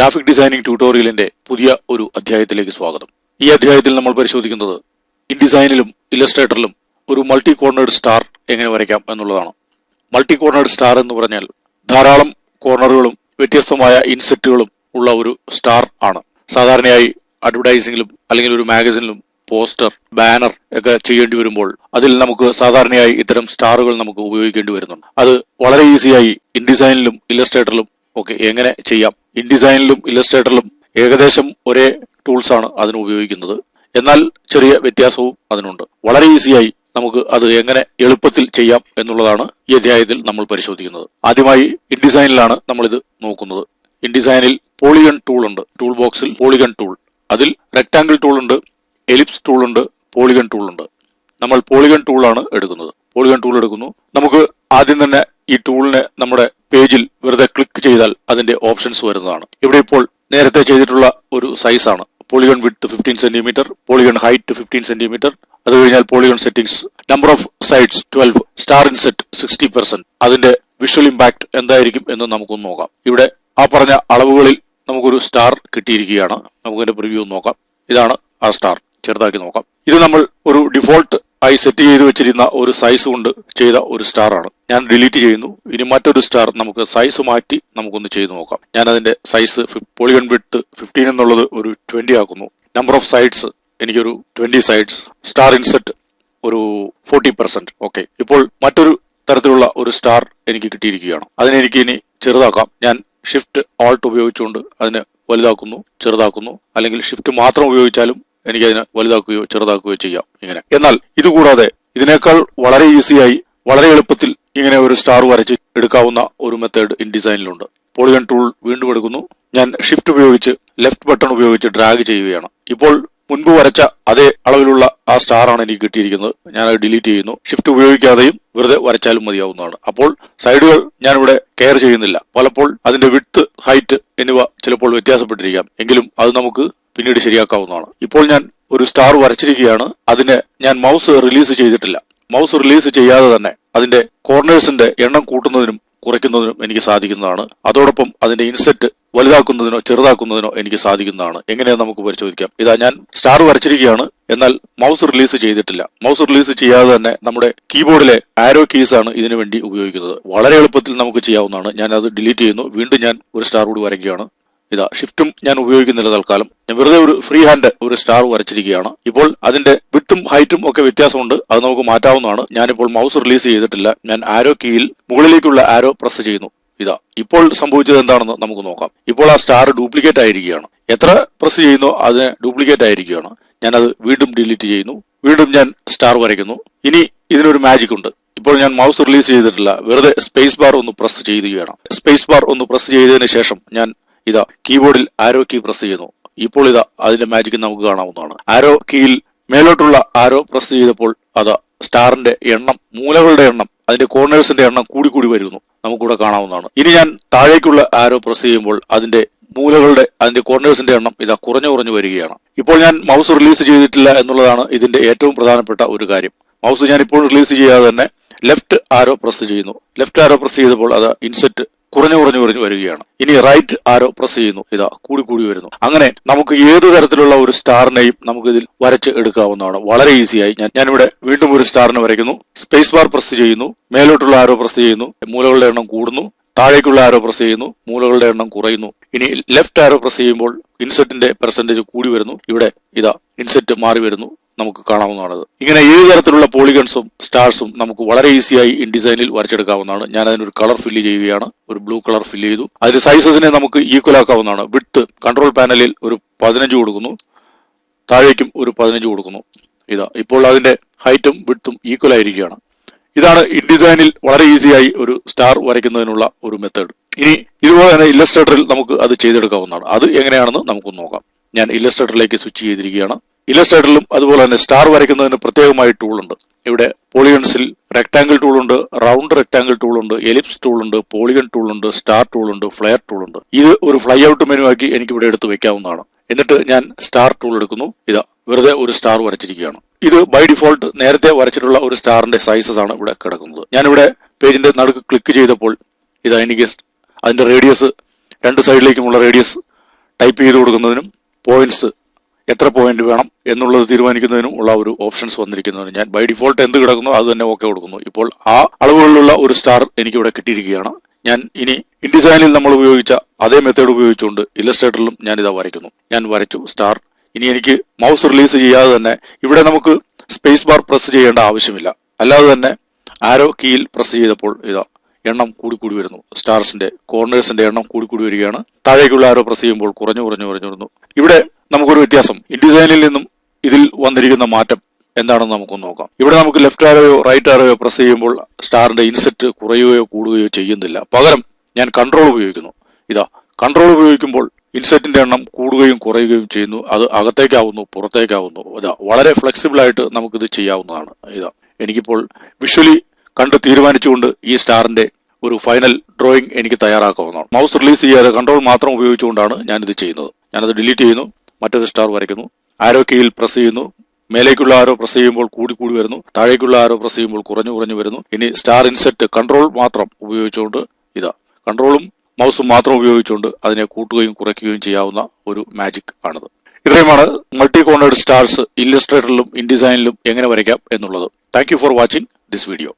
Graphic designing ട്യൂട്ടോറിയലിന്റെ പുതിയ ഒരു അധ്യായത്തിലേക്ക് സ്വാഗതം. ഈ അധ്യായത്തിൽ നമ്മൾ പരിശോധിക്കുന്നത് ഇൻഡിസൈനിലും ഇല്ലസ്ട്രേറ്ററിലും ഒരു മൾട്ടി കോർണേഡ് സ്റ്റാർ എങ്ങനെ വരയ്ക്കാം എന്നുള്ളതാണ്. മൾട്ടി കോർണേഡ് സ്റ്റാർ എന്ന് പറഞ്ഞാൽ ധാരാളം കോർണറുകളും വ്യത്യസ്തമായ ഇൻസെറ്റുകളും ഉള്ള ഒരു സ്റ്റാർ ആണ്. സാധാരണയായി അഡ്വർടൈസിംഗിലും അല്ലെങ്കിൽ ഒരു മാഗസിനിലും പോസ്റ്റർ, ബാനർ ഒക്കെ ചെയ്യേണ്ടി വരുമ്പോൾ അതിൽ നമുക്ക് സാധാരണയായി ഇത്തരം സ്റ്റാറുകൾ നമുക്ക് ഉപയോഗിക്കേണ്ടി വരുന്നുണ്ട്. അത് വളരെ ഈസിയായി ഇൻഡിസൈനിലും ഇല്ലസ്ട്രേറ്ററിലും ഒക്കെ എങ്ങനെ ചെയ്യാം. ഇൻഡിസൈനിലും ഇല്ലസ്ട്രേറ്ററിലും ഏകദേശം ഒരേ ടൂൾസ് ആണ് അതിന് ഉപയോഗിക്കുന്നത്. എന്നാൽ ചെറിയ വ്യത്യാസവും അതിനുണ്ട്. വളരെ ഈസിയായി നമുക്ക് അത് എങ്ങനെ എളുപ്പത്തിൽ ചെയ്യാം എന്നുള്ളതാണ് ഈ അധ്യായത്തിൽ നമ്മൾ പരിശോധിക്കുന്നത്. ആദ്യമായി ഇൻഡിസൈനിലാണ് നമ്മൾ ഇത് നോക്കുന്നത്. ഇൻഡിസൈനിൽ പോളിഗൺ ടൂൾ ഉണ്ട്. ടൂൾ ബോക്സിൽ പോളിഗൺ ടൂൾ, അതിൽ റെക്ടാങ്കിൾ ടൂൾ ഉണ്ട്, എലിപ്സ് ടൂൾ ഉണ്ട്, പോളിഗൺ ടൂൾ ഉണ്ട്. നമ്മൾ പോളിഗൺ ടൂൾ ആണ് എടുക്കുന്നത്. പോളിഗൺ ടൂൾ എടുക്കുന്നു. നമുക്ക് ആദ്യം തന്നെ ഈ ടൂളിനെ നമ്മുടെ പേജിൽ വെറുതെ ക്ലിക്ക് ചെയ്താൽ അതിന്റെ ഓപ്ഷൻസ് വരുന്നതാണ്. ഇവിടെ ഇപ്പോൾ നേരത്തെ ചെയ്തിട്ടുള്ള ഒരു സൈസ് ആണ്. Polygon width 15 centimetre, polygon height 15 centimetre. അത് കഴിഞ്ഞാൽ polygon settings, number of sides 12, star inset 60%. അതിന്റെ വിഷ്വൽ ഇമ്പാക്ട് എന്തായിരിക്കും എന്ന് നമുക്കൊന്ന് നോക്കാം. ഇവിടെ ആ പറഞ്ഞ അളവുകളിൽ നമുക്കൊരു സ്റ്റാർ കിട്ടിയിരിക്കുകയാണ്. നമുക്കതിന്റെ പ്രിവ്യൂ നോക്കാം. ഇതാണ് ആ സ്റ്റാർ. ചെറുതാക്കി നോക്കാം. ഇത് നമ്മൾ ഒരു ഡിഫോൾട്ട് ആയി സെറ്റ് ചെയ്ത് വെച്ചിരുന്ന ഒരു സൈസ് കൊണ്ട് ചെയ്ത ഒരു സ്റ്റാർ ആണ്. ഞാൻ ഡിലീറ്റ് ചെയ്യുന്നു. ഇനി മറ്റൊരു സ്റ്റാർ നമുക്ക് സൈസ് മാറ്റി നമുക്കൊന്ന് ചെയ്ത് നോക്കാം. ഞാൻ അതിന്റെ സൈസ് പോളിഗൺ വിഡ്ത്ത് 15 എന്നുള്ളത് ഒരു 20 ആക്കുന്നു. നമ്പർ ഓഫ് സൈഡ്സ് എനിക്കൊരു 20 സൈഡ്സ്, സ്റ്റാർ ഇൻസെറ്റ് ഒരു 40%. ഓക്കെ, ഇപ്പോൾ മറ്റൊരു തരത്തിലുള്ള ഒരു സ്റ്റാർ എനിക്ക് കിട്ടിയിരിക്കുകയാണ്. അതിനെ എനിക്ക് ഇനി ചെറുതാക്കാം. ഞാൻ ഷിഫ്റ്റ് ഓൾട്ട് ഉപയോഗിച്ചുകൊണ്ട് അതിനെ വലുതാക്കുന്നു, ചെറുതാക്കുന്നു. അല്ലെങ്കിൽ ഷിഫ്റ്റ് മാത്രം ഉപയോഗിച്ചാലും എനിക്കതിനെ വലുതാക്കുകയോ ചെറുതാക്കുകയോ ചെയ്യാം ഇങ്ങനെ. എന്നാൽ ഇതുകൂടാതെ ഇതിനേക്കാൾ വളരെ ഈസിയായി, വളരെ എളുപ്പത്തിൽ ഇങ്ങനെ ഒരു സ്റ്റാർ വരച്ച് എടുക്കാവുന്ന ഒരു മെത്തേഡ് ഇൻഡിസൈനിലുണ്ട്. പോളിഗൺ ടൂൾ വീണ്ടും എടുക്കുന്നു. ഞാൻ ഷിഫ്റ്റ് ഉപയോഗിച്ച് ലെഫ്റ്റ് ബട്ടൺ ഉപയോഗിച്ച് ഡ്രാഗ് ചെയ്യുകയാണ്. ഇപ്പോൾ മുൻപ് വരച്ച അതേ അളവിലുള്ള ആ സ്റ്റാർ ആണ് എനിക്ക് കിട്ടിയിരിക്കുന്നത്. ഞാൻ അത് ഡിലീറ്റ് ചെയ്യുന്നു. ഷിഫ്റ്റ് ഉപയോഗിക്കാതെയും വെറുതെ വരച്ചാലും മതിയാവുന്നതാണ്. അപ്പോൾ സൈഡുകൾ ഞാനിവിടെ കെയർ ചെയ്യുന്നില്ല. പലപ്പോൾ അതിന്റെ വിഡ്ത്ത്, ഹൈറ്റ് എന്നിവ ചിലപ്പോൾ വ്യത്യാസപ്പെട്ടിരിക്കാം. എങ്കിലും അത് നമുക്ക് പിന്നീട് ശരിയാക്കാവുന്നതാണ്. ഇപ്പോൾ ഞാൻ ഒരു സ്റ്റാർ വരച്ചിരിക്കുകയാണ്. അതിനെ ഞാൻ മൗസ് റിലീസ് ചെയ്തിട്ടില്ല. മൗസ് റിലീസ് ചെയ്യാതെ തന്നെ അതിന്റെ കോർണേഴ്സിന്റെ എണ്ണം കൂട്ടുന്നതിനും കുറയ്ക്കുന്നതിനും എനിക്ക് സാധിക്കുന്നതാണ്. അതോടൊപ്പം അതിന്റെ ഇൻസെറ്റ് വലുതാക്കുന്നതിനോ ചെറുതാക്കുന്നതിനോ എനിക്ക് സാധിക്കുന്നതാണ്. എങ്ങനെയാണെന്ന് നമുക്ക് പരിശോധിക്കാം. ഇതാ, ഞാൻ സ്റ്റാർ വരച്ചിരിക്കുകയാണ്. എന്നാൽ മൗസ് റിലീസ് ചെയ്തിട്ടില്ല. മൗസ് റിലീസ് ചെയ്യാതെ തന്നെ നമ്മുടെ കീബോർഡിലെ ആരോ കീസ് ആണ് ഇതിനു വേണ്ടി ഉപയോഗിക്കുന്നത്. വളരെ എളുപ്പത്തിൽ നമുക്ക് ചെയ്യാവുന്നതാണ്. ഞാൻ അത് ഡിലീറ്റ് ചെയ്യുന്നു. വീണ്ടും ഞാൻ ഒരു സ്റ്റാർ കൂടി വരയ്ക്കുകയാണ്. ഇതാ, ഷിഫ്റ്റും ഞാൻ ഉപയോഗിക്കുന്നില്ല തൽക്കാലം. ഞാൻ വെറുതെ ഒരു ഫ്രീ ഹാൻഡ് ഒരു സ്റ്റാർ വരച്ചിരിക്കുകയാണ്. ഇപ്പോൾ അതിന്റെ വിഡ്ത്തും ഹൈറ്റും ഒക്കെ വ്യത്യാസമുണ്ട്. അത് നമുക്ക് മാറ്റാവുന്നതാണ്. ഞാനിപ്പോൾ മൗസ് റിലീസ് ചെയ്തിട്ടില്ല. ഞാൻ ആരോ കീയിൽ മുകളിലേക്കുള്ള ആരോ പ്രസ് ചെയ്യുന്നു. ഇതാ, ഇപ്പോൾ സംഭവിച്ചത് എന്താണെന്ന് നമുക്ക് നോക്കാം. ഇപ്പോൾ ആ സ്റ്റാർ ഡ്യൂപ്ലിക്കേറ്റ് ആയിരിക്കുകയാണ്. എത്ര പ്രസ് ചെയ്യുന്നോ അതിന് ഡ്യൂപ്ലിക്കേറ്റ് ആയിരിക്കുകയാണ്. ഞാനത് വീണ്ടും ഡിലീറ്റ് ചെയ്യുന്നു. വീണ്ടും ഞാൻ സ്റ്റാർ വരയ്ക്കുന്നു. ഇനി ഇതിനൊരു മാജിക് ഉണ്ട്. ഇപ്പോൾ ഞാൻ മൗസ് റിലീസ് ചെയ്തിട്ടില്ല. വെറുതെ സ്പേസ് ബാർ ഒന്ന് പ്രസ് ചെയ്യുകയാണ്. സ്പേസ് ബാർ ഒന്ന് പ്രസ് ചെയ്തതിന് ശേഷം ഞാൻ ഇതാ കീബോർഡിൽ ആരോ കീ പ്രസ് ചെയ്യുന്നു. ഇപ്പോൾ ഇതാ അതിന്റെ മാജിക് നമുക്ക് കാണാവുന്നതാണ്. ആരോ കീയിൽ മേലോട്ടുള്ള ആരോ പ്രസ് ചെയ്തപ്പോൾ അത് സ്റ്റാറിന്റെ എണ്ണം, മൂലകളുടെ എണ്ണം, അതിന്റെ കോർണേഴ്സിന്റെ എണ്ണം കൂടി വരുന്നു. നമുക്കിവിടെ കാണാവുന്നതാണ്. ഇനി ഞാൻ താഴേക്കുള്ള ആരോ പ്രസ് ചെയ്യുമ്പോൾ അതിന്റെ മൂലകളുടെ, അതിന്റെ കോർണേഴ്സിന്റെ എണ്ണം ഇതാ കുറഞ്ഞു വരികയാണ്. ഇപ്പോൾ ഞാൻ മൗസ് റിലീസ് ചെയ്തിട്ടില്ല എന്നുള്ളതാണ് ഇതിന്റെ ഏറ്റവും പ്രധാനപ്പെട്ട ഒരു കാര്യം. മൗസ് ഞാൻ ഇപ്പോൾ റിലീസ് ചെയ്യാതെ തന്നെ ലെഫ്റ്റ് ആരോ പ്രസ് ചെയ്യുന്നു. ലെഫ്റ്റ് ആരോ പ്രസ് ചെയ്തപ്പോൾ അത് ഇൻസെറ്റ് കുറഞ്ഞു വരികയാണ്. ഇനി റൈറ്റ് ആരോ പ്രസ് ചെയ്യുന്നു. ഇതാ കൂടി വരുന്നു. അങ്ങനെ നമുക്ക് ഏതു തരത്തിലുള്ള ഒരു സ്റ്റാറിനെയും നമുക്ക് ഇതിൽ വരച്ച് എടുക്കാവുന്നതാണ് വളരെ ഈസിയായി. ഞാനിവിടെ വീണ്ടും ഒരു സ്റ്റാറിനെ വരയ്ക്കുന്നു. സ്പേസ് ബാർ പ്രസ് ചെയ്യുന്നു. മേലോട്ടുള്ള ആരോ പ്രസ് ചെയ്യുന്നു. മൂലകളുടെ എണ്ണം കൂടുന്നു. താഴേക്കുള്ള ആരോ പ്രസ് ചെയ്യുന്നു. മൂലകളുടെ എണ്ണം കുറയുന്നു. ഇനി ലെഫ്റ്റ് ആരോ പ്രസ് ചെയ്യുമ്പോൾ ഇൻസെറ്റിന്റെ പെർസെന്റേജ് കൂടി വരുന്നു. ഇവിടെ ഇതാ ഇൻസെറ്റ് മാറി വരുന്നു. നമുക്ക് കാണാവുന്നതാണത്. ഇങ്ങനെ ഏത് തരത്തിലുള്ള പോളിഗൺസും സ്റ്റാർസും നമുക്ക് വളരെ ഈസിയായി ഇൻഡിസൈനിൽ വരച്ചെടുക്കാവുന്നതാണ്. ഞാൻ അതിനൊരു കളർ ഫില്ല് ചെയ്യുകയാണ്. ഒരു ബ്ലൂ കളർ ഫില്ല് ചെയ്തു. അതിന്റെ സൈസസിനെ നമുക്ക് ഈക്വൽ ആക്കാവുന്നതാണ്. വിഡ്ത്ത് കൺട്രോൾ പാനലിൽ ഒരു 15 കൊടുക്കുന്നു. താഴേക്കും ഒരു 15 കൊടുക്കുന്നു. ഇതാ, ഇപ്പോൾ അതിന്റെ ഹൈറ്റും വിഡ്ത്തും ഈക്വൽ ആയിരിക്കുകയാണ്. ഇതാണ് ഇൻഡിസൈനിൽ വളരെ ഈസിയായി ഒരു സ്റ്റാർ വരയ്ക്കുന്നതിനുള്ള ഒരു മെത്തേഡ്. ഇനി ഇതുപോലെ തന്നെ ഇല്ലസ്ട്രേറ്ററിൽ നമുക്ക് അത് ചെയ്തെടുക്കാവുന്നതാണ്. അത് എങ്ങനെയാണെന്ന് നമുക്ക് നോക്കാം. ഞാൻ ഇല്ലസ്ട്രേറ്ററിലേക്ക് സ്വിച്ച് ചെയ്തിരിക്കുകയാണ്. ഇല്ലസ്ട്രേറ്ററിലും അതുപോലെ തന്നെ സ്റ്റാർ വരയ്ക്കുന്നതിന് പ്രത്യേകമായി ടൂൾ ഉണ്ട്. ഇവിടെ പോളിഗൺസിൽ റെക്ടാങ്കിൾ ടൂൾ ഉണ്ട്, റൗണ്ട് റെക്ടാങ്കിൾ ടൂൾ ഉണ്ട്, എലിപ്സ് ടൂൾ ഉണ്ട്, പോളിഗൺ ടൂൾ ഉണ്ട്, സ്റ്റാർ ടൂൾ ഉണ്ട്, ഫ്ലെയർ ടൂൾ ഉണ്ട്. ഇത് ഒരു ഫ്ലൈ ഔട്ട് മെനു ആക്കി എനിക്ക് ഇവിടെ എടുത്ത് വെക്കാവുന്നതാണ്. എന്നിട്ട് ഞാൻ സ്റ്റാർ ടൂൾ എടുക്കുന്നു. ഇതാ വെറുതെ ഒരു സ്റ്റാർ വരച്ചിരിക്കുകയാണ്. ഇത് ബൈ ഡിഫോൾട്ട് നേരത്തെ വരച്ചിട്ടുള്ള ഒരു സ്റ്റാറിന്റെ സൈസസ് ആണ് ഇവിടെ കിടക്കുന്നത്. ഞാനിവിടെ പേജിന്റെ നടുക്ക് ക്ലിക്ക് ചെയ്തപ്പോൾ ഇതാ എനിക്ക് അതിന്റെ റേഡിയസ്, രണ്ട് സൈഡിലേക്കുമുള്ള റേഡിയസ് ടൈപ്പ് ചെയ്ത് കൊടുക്കുന്നതിനും പോയിന്റ്സ് എത്ര പോയിന്റ് വേണം എന്നുള്ളത് തീരുമാനിക്കുന്നതിനും ഉള്ള ഒരു ഓപ്ഷൻസ് വന്നിരിക്കുന്നതിന് ഞാൻ ബൈ ഡിഫോൾട്ട് എന്ത് കിടക്കുന്നു അത് തന്നെ ഓക്കെ കൊടുക്കുന്നു. ഇപ്പോൾ ആ അളവുകളിലുള്ള ഒരു സ്റ്റാർ എനിക്ക് ഇവിടെ കിട്ടിയിരിക്കുകയാണ്. ഞാൻ ഇനി ഇൻഡിസൈനിൽ നമ്മൾ ഉപയോഗിച്ച അതേ മെത്തേഡ് ഉപയോഗിച്ചുകൊണ്ട് ഇല്ലസ്ട്രേറ്ററിലും ഞാൻ ഇതാ വരയ്ക്കുന്നു. ഞാൻ വരച്ചു സ്റ്റാർ. ഇനി എനിക്ക് മൗസ് റിലീസ് ചെയ്യാതെ തന്നെ ഇവിടെ നമുക്ക് സ്പേസ് ബാർ പ്രസ് ചെയ്യേണ്ട ആവശ്യമില്ല. അല്ലാതെ തന്നെ ആരോ കീയിൽ പ്രസ് ചെയ്തപ്പോൾ ഇതാ എണ്ണം കൂടി വരുന്നു. സ്റ്റാർസിന്റെ കോർണേഴ്സിന്റെ എണ്ണം കൂടി വരികയാണ്. താഴേക്കുള്ള ആരോ പ്രസ് ചെയ്യുമ്പോൾ കുറഞ്ഞു വരുന്നു. ഇവിടെ നമുക്കൊരു വ്യത്യാസം ഇൻഡിസൈനിൽ നിന്നും ഇതിൽ വന്നിരിക്കുന്ന മാറ്റം എന്താണെന്ന് നമുക്കൊന്ന് നോക്കാം. ഇവിടെ നമുക്ക് ലെഫ്റ്റ് ആരോയോ റൈറ്റ് ആരോയോ പ്രസ് ചെയ്യുമ്പോൾ സ്റ്റാറിന്റെ ഇൻസെറ്റ് കുറയുകയോ കൂടുകയോ ചെയ്യുന്നില്ല. പകരം ഞാൻ കൺട്രോൾ ഉപയോഗിക്കുന്നു. ഇതാ കൺട്രോൾ ഉപയോഗിക്കുമ്പോൾ ഇൻസെറ്റിന്റെ എണ്ണം കൂടുകയും കുറയുകയും ചെയ്യുന്നു. അത് അകത്തേക്കാവുന്നു, പുറത്തേക്കാവുന്നു. ഇതാ വളരെ ഫ്ലെക്സിബിൾ ആയിട്ട് നമുക്കിത് ചെയ്യാവുന്നതാണ്. ഇതാ എനിക്കിപ്പോൾ വിഷ്വലി കണ്ട് തീരുമാനിച്ചുകൊണ്ട് ഈ സ്റ്റാറിന്റെ ഒരു ഫൈനൽ ഡ്രോയിങ് എനിക്ക് തയ്യാറാക്കാവുന്നതാണ്. മൗസ് റിലീസ് ചെയ്യാതെ കൺട്രോൾ മാത്രം ഉപയോഗിച്ചുകൊണ്ടാണ് ഞാനിത് ചെയ്യുന്നത്. ഞാനത് ഡിലീറ്റ് ചെയ്യുന്നു, മറ്റൊരു സ്റ്റാർ വരയ്ക്കുന്നു. ആരോ കീയിൽ പ്രസ് ചെയ്യുന്നു. മേലേക്കുള്ള ആരോ പ്രസ് ചെയ്യുമ്പോൾ കൂടി വരുന്നു. താഴേക്കുള്ള ആരോ പ്രസ് ചെയ്യുമ്പോൾ കുറഞ്ഞു വരുന്നു. ഇനി സ്റ്റാർ ഇൻസെറ്റ് കൺട്രോൾ മാത്രം ഉപയോഗിച്ചുകൊണ്ട് ഇതാ കൺട്രോളും മൗസും മാത്രം ഉപയോഗിച്ചുകൊണ്ട് അതിനെ കൂട്ടുകയും കുറയ്ക്കുകയും ചെയ്യാവുന്ന ഒരു മാജിക് ആണിത്. ഇത്രയുമാണ് മൾട്ടി കോർണേഡ് സ്റ്റാർസ് ഇല്ലസ്ട്രേറ്ററിലും ഇൻഡിസൈനിലും എങ്ങനെ വരയ്ക്കാം എന്നുള്ളത്. Thank you for watching this video.